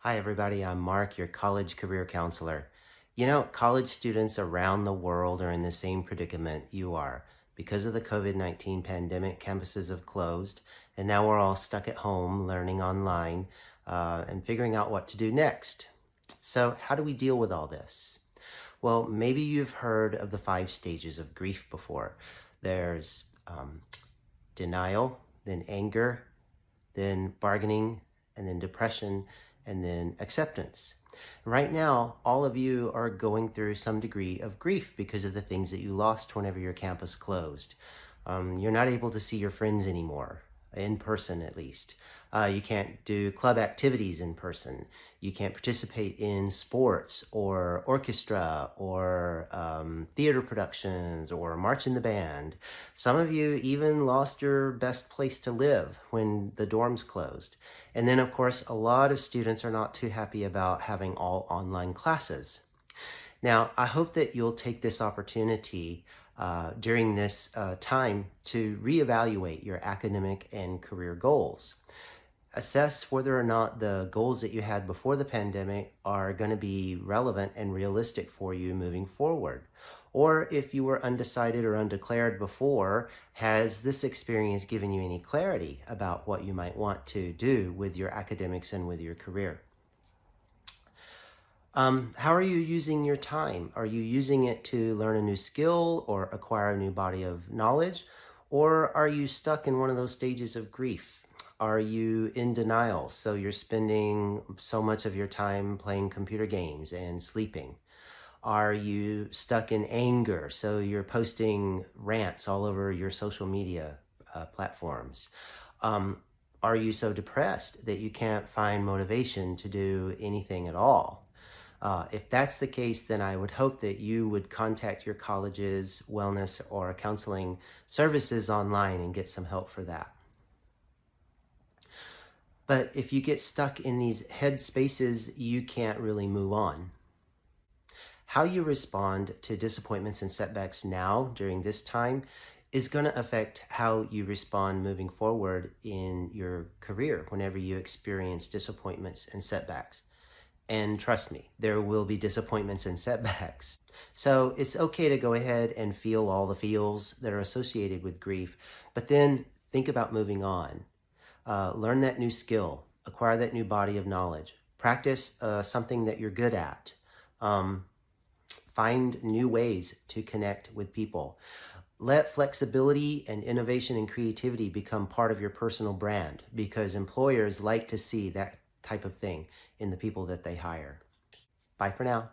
Hi, everybody. I'm Mark, your college career counselor. College students around the world are in the same predicament you are. Because of the COVID-19 pandemic, campuses have closed, and now we're all stuck at home learning online and figuring out what to do next. So, how do we deal with all this? Well, maybe you've heard of the 5 stages of grief before. There's denial, then anger, then bargaining, and then depression, and then acceptance. Right now, all of you are going through some degree of grief because of the things that you lost whenever your campus closed. You're not able to see your friends anymore, in person at least. You can't do club activities in person. You can't participate in sports or orchestra or theater productions or march in the band. Some of you even lost your best place to live when the dorms closed. And then, of course, a lot of students are not too happy about having all online classes. Now, I hope that you'll take this opportunity during this time to reevaluate your academic and career goals. Assess whether or not the goals that you had before the pandemic are going to be relevant and realistic for you moving forward. Or if you were undecided or undeclared before, has this experience given you any clarity about what you might want to do with your academics and with your career? How are you using your time? Are you using it to learn a new skill or acquire a new body of knowledge? Or are you stuck in one of those stages of grief? Are you in denial? So you're spending so much of your time playing computer games and sleeping. Are you stuck in anger? So you're posting rants all over your social media platforms. Are you so depressed that you can't find motivation to do anything at all? If that's the case, then I would hope that you would contact your college's wellness or counseling services online and get some help for that. But if you get stuck in these head spaces, you can't really move on. How you respond to disappointments and setbacks now during this time is going to affect how you respond moving forward in your career whenever you experience disappointments and setbacks. And trust me, there will be disappointments and setbacks. So it's okay to go ahead and feel all the feels that are associated with grief, but then think about moving on. Learn that new skill, acquire that new body of knowledge, practice something that you're good at. Find new ways to connect with people. Let flexibility and innovation and creativity become part of your personal brand because employers like to see that type of thing in the people that they hire. Bye for now.